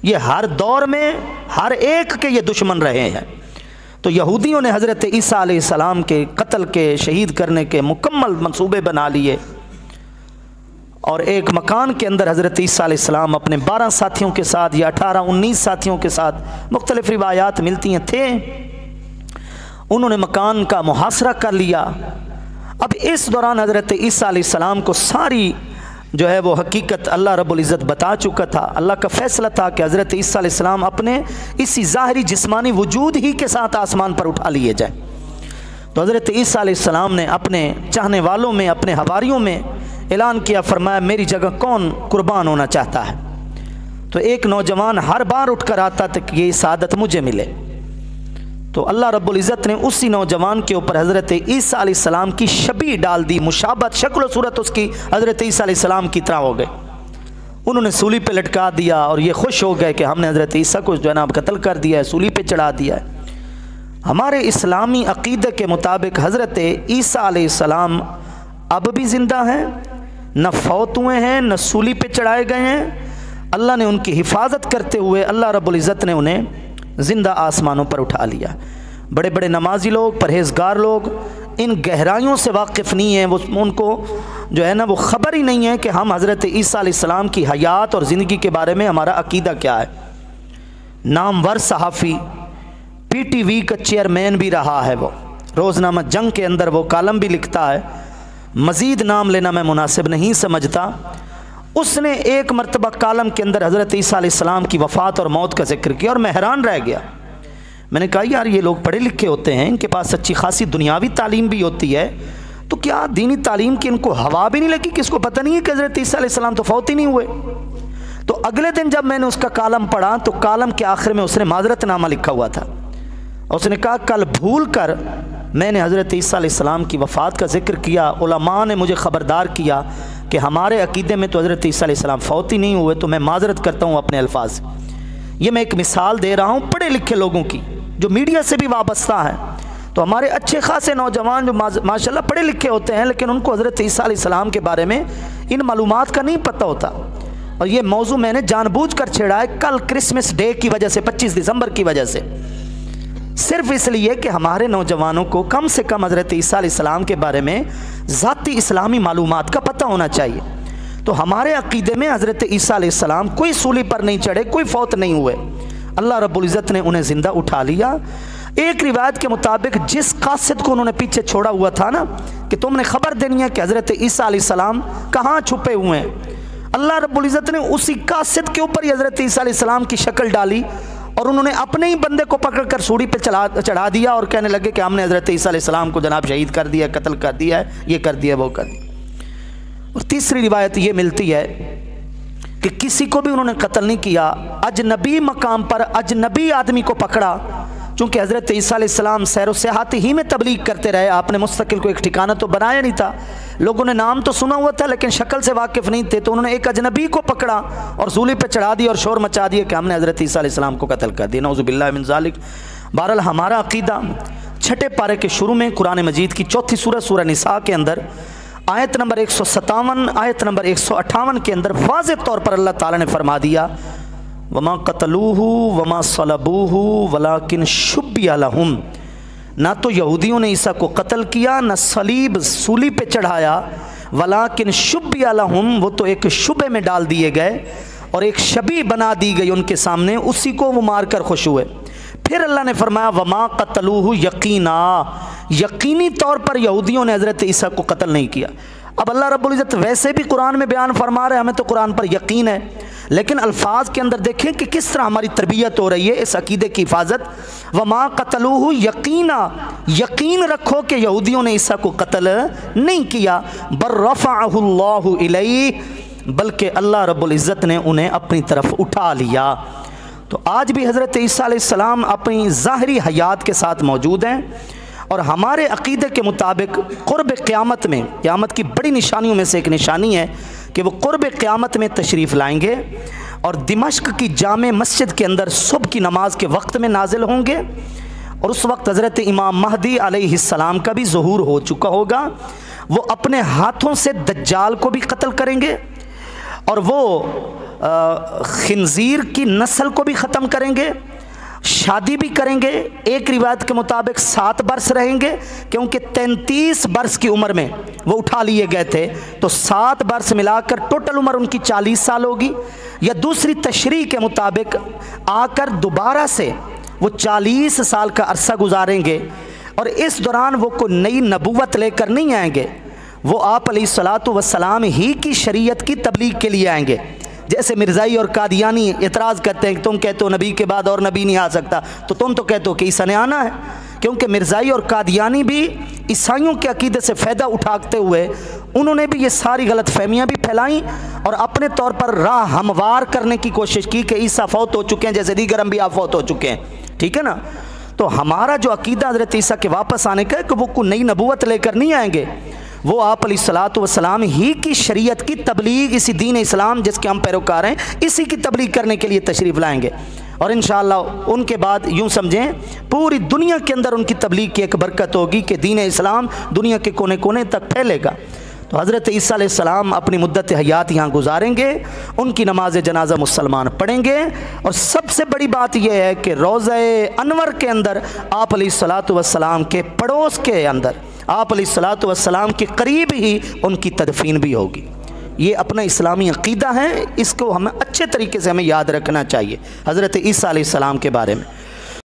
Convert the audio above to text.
ये हर दौर में हर एक के ये दुश्मन रहे हैं। तो यहूदियों ने हज़रत ईसा अलैहिस्सलाम के कत्ल के, शहीद करने के मुकम्मल मंसूबे बना लिए और एक मकान के अंदर हज़रत ईसा अलैहिस्सलाम अपने 12 साथियों के साथ या 18-19 साथियों के साथ, मुख्तलिफ रिवायात मिलती हैं, थे। उन्होंने मकान का मुहासरा कर लिया। अब इस दौरान हज़रत ईसा अलैहिस्सलाम को सारी जो है वो हकीकत अल्लाह रब्बुल इज़्ज़त बता चुका था। अल्लाह का फ़ैसला था कि हज़रत ईसा अलैहिस्सलाम अपने इसी ज़ाहिरी जिस्मानी वजूद ही के साथ आसमान पर उठा लिए जाए। तो हज़रत ईसा अलैहिस्सलाम ने अपने चाहने वालों में, अपने हवारियों में ऐलान किया, फरमाया मेरी जगह कौन कुर्बान होना चाहता है। तो एक नौजवान हर बार उठ कर आता था कि ये सादत मुझे मिले। तो अल्लाह रब्बुल इज़्ज़त ने उसी नौजवान के ऊपर हज़रत ईसा अलैहिस्सलाम की शबीह डाल दी, मुशाबत, शक्ल सूरत उसकी हज़रत ईसा अलैहिस्सलाम की तरह हो गई। उन्होंने सूली पे लटका दिया और ये खुश हो गए कि हमने हज़रत ईसा को जो है ना कत्ल कर दिया है, सूली पे चढ़ा दिया है। हमारे इस्लामी अक़ीदे के मुताबिक हज़रत ईसा अलैहिस्सलाम अब भी ज़िंदा हैं, न फौत हुए हैं, न सूली पे चढ़ाए गए हैं। अल्लाह ने उनकी हिफाजत करते हुए अल्लाह रब्बुल इज़्ज़त ने उन्हें ज़िंदा आसमानों पर उठा लिया। बड़े बड़े नमाजी लोग, परहेज़गार लोग इन गहराइयों से वाकिफ़ नहीं हैं, वो उनको जो है ना वो ख़बर ही नहीं है कि हम हज़रत ईसा अलैहिस्सलाम की हयात और ज़िंदगी के बारे में हमारा अक़ीदा क्या है। नामवर सहाफ़ी, PTV का चेयरमैन भी रहा है, वो रोज़नामा जंग के अंदर वो कालम भी लिखता है। मज़ीद नाम लेना मैं मुनासिब नहीं समझता। उसने एक मरतबा कालम के अंदर हज़रत ईसा अलैहिस्सलाम की वफ़ात और मौत का जिक्र किया और मैं हैरान रह गया। मैंने कहा यार ये लोग पढ़े लिखे होते हैं, इनके पास अच्छी खासी दुनियावी तालीम भी होती है, तो क्या दीनी तालीम की इनको हवा भी नहीं लगी कि इसको पता नहीं है कि हज़रत ईसा अलैहिस्सलाम तो फौत ही नहीं हुए। तो अगले दिन जब मैंने उसका कालम पढ़ा तो कालम के आखिर में उसने माजरतनामा लिखा हुआ था। उसने कहा कल भूल कर मैंने हज़रत ईसा अलैहिस्सलाम की वफ़ात का जिक्र किया, उलमा ने मुझे ख़बरदार किया कि हमारे अक़ीदे में तो हज़रत ईसा अलैहिस्सलाम फौत ही नहीं हुए, तो मैं माजरत करता हूँ अपने अल्फाज। ये मैं एक मिसाल दे रहा हूँ पढ़े लिखे लोगों की जो मीडिया से भी वाबस्ता है। तो हमारे अच्छे खासे नौजवान जो माशाल्लाह पढ़े लिखे होते हैं, लेकिन उनको हज़रत ईसा अलैहिस्सलाम के बारे में इन मालूमात का नहीं पता होता। और ये मौजू मैंने जानबूझ कर छेड़ा है कल क्रिसमस डे की वजह से, 25 दिसंबर की वजह से, सिर्फ इसलिए कि हमारे नौजवानों को कम से कम हज़रत ईसा अलैहिस्सलाम के बारे में ज़ाती इस्लामी मालूमात का पता होना चाहिए। तो हमारे अक़ीदे में हज़रत ईसा अलैहिस्सलाम कोई सूली पर नहीं चढ़े, कोई फौत नहीं हुए, अल्लाह रब्बुल इज़्ज़त ने उन्हें ज़िंदा उठा लिया। एक रिवायत के मुताबिक जिस कासिद को उन्होंने पीछे छोड़ा हुआ था ना कि तुमने खबर देनी है कि हज़रत ईसा अलैहिस्सलाम कहाँ छुपे हुए हैं, अल्लाह रब्बुल इज़्ज़त ने उसी कासिद के ऊपर ही हज़रत ईसा अलैहिस्सलाम की शक्ल डाली और उन्होंने अपने ही बंदे को पकड़कर सूली पे चढ़ा दिया और कहने लगे कि हमने हज़रत ईसा अलैहिस्सलाम को जनाब शहीद कर दिया, कत्ल कर दिया है, ये कर दिया, वो कर दिया। और तीसरी रिवायत ये मिलती है कि किसी को भी उन्होंने कत्ल नहीं किया, अजनबी मकाम पर अजनबी आदमी को पकड़ा। चूँकि हज़रत ईसा अलैहिस्सलाम सैर सयाहत ही में तबलीग करते रहे, आपने मुस्तकिल को एक ठिकाना तो बनाया नहीं था, लोगों ने नाम तो सुना हुआ था लेकिन शक्ल से वाकिफ़ नहीं थे। तो उन्होंने एक अजनबी को पकड़ा और सूली पे चढ़ा दिया और शोर मचा दिया कि हमने हज़रत ईसा अलैहिस्सलाम को कत्ल कर दिया, नऊज़ुबिल्लाहि मिन ज़ालिक। बहरहाल हमारा अक़ीदा छठे पारे के शुरू में कुरान मजीद की चौथी सूरह सूरह निसा के अंदर आयत नंबर 157, आयत नंबर 158 के अंदर वाज़ेह तौर पर अल्लाह ताला ने फरमा दिया वमा क़तलूहु वमा सलबूहु वलाकिन शुब्बिह लहुम, ना तो यहूदियों ने ईसा को कत्ल किया, न सलीब सूली पे चढ़ाया, वलाकिन शुब्बिह लहुम, वो तो एक शुबे में डाल दिए गए और एक शबी बना दी गई उनके सामने, उसी को वो मार कर खुश हुए। फिर अल्लाह ने फरमाया वमा क़तलूहु यकीना, यकीनी तौर पर यहूदियों ने हज़रत ईसा को कत्ल नहीं किया। अब अल्लाह रब्बुल इज़्ज़त वैसे भी कुरान में बयान फरमा रहे हैं, हमें तो कुरान पर यकीन है, लेकिन अल्फाज के अंदर देखें कि किस तरह हमारी तरबियत हो रही है इस अकीदे की हिफाजत। वमा क़तलूहु यकीना, यकीन रखो कि यहूदियों ने ईसा को कत्ल नहीं किया, बल रफ़अहुल्लाहु इलैहि, बल्कि अल्लाह रब्बुल इज़्ज़त ने उन्हें अपनी तरफ उठा लिया। तो आज भी हज़रत ईसा अलैहिस्सलाम अपनी ज़ाहिरी हयात के साथ मौजूद हैं और हमारे अक़ीदे के मुताबिक क़ुर्ब क़यामत में, क़यामत की बड़ी निशानियों में से एक निशानी है कि वो क़ुर्ब क़यामत में तशरीफ़ लाएंगे और दिमश्क की जामे मस्जिद के अंदर सुबह की नमाज के वक्त में नाजिल होंगे और उस वक्त हज़रत इमाम महदी अलैहिस्सलाम का भी ज़ुहूर हो चुका होगा। वो अपने हाथों से दज्जाल को भी कत्ल करेंगे और वो खिंजीर की नस्ल को भी ख़त्म करेंगे, शादी भी करेंगे। एक रिवायत के मुताबिक 7 बरस रहेंगे, क्योंकि 33 बरस की उम्र में वो उठा लिए गए थे, तो 7 बरस मिलाकर टोटल उम्र उनकी 40 साल होगी। या दूसरी तशरीह के मुताबिक आकर दोबारा से वो 40 साल का अरसा गुजारेंगे, और इस दौरान वो कोई नई नबूवत लेकर नहीं आएंगे, वो आप अलैहिस्सलातु वस्सलाम ही की शरीयत की तबलीग के लिए आएंगे। जैसे मिर्ज़ाई और कादियानी एतराज़ करते हैं कि तुम कहते हो नबी के बाद और नबी नहीं आ सकता, तो तुम तो कहते हो कि ईसा ने आना है। क्योंकि मिर्ज़ाई और कादियानी भी ईसाइयों के अकीदे से फ़ायदा उठाते हुए उन्होंने भी ये सारी गलत फहमियाँ भी फैलाई और अपने तौर पर राह हमवार करने की कोशिश की कि ईसा फौत हो चुके हैं जैसे दीगर अंबिया फौत हो चुके हैं। ठीक है ना। तो हमारा जो अकीदा हज़रत ईसा के वापस आने का है कि वो कोई नई नबूवत लेकर नहीं आएंगे, वो आप अलैहिस्सलातु वस्सलाम ही की शरीयत की तबलीग, इसी दीन इस्लाम जिसके हम पैरोकार हैं, इसी की तबलीग करने के लिए तशरीफ़ लाएंगे। और इंशाअल्लाह उनके बाद यूँ समझें पूरी दुनिया के अंदर उनकी तबलीग की एक बरकत होगी कि दीन इस्लाम दुनिया के कोने कोने तक फैलेगा। तो हज़रत ईसा अलैहिस्सलाम अपनी मुद्दत हयात यहाँ गुजारेंगे, उनकी नमाज जनाजा मुसलमान पढ़ेंगे, और सबसे बड़ी बात यह है कि रोज़े अनवर के अंदर आप अलैहिस्सलातु वस्सलाम के पड़ोस के अंदर आप अलैहिस्सलातु वस्सलाम के करीब ही उनकी तदफीन भी होगी। ये अपना इस्लामी अक़ीदा है, इसको हमें अच्छे तरीके से हमें याद रखना चाहिए हज़रत ईसा अलैहिस्सलाम के बारे में।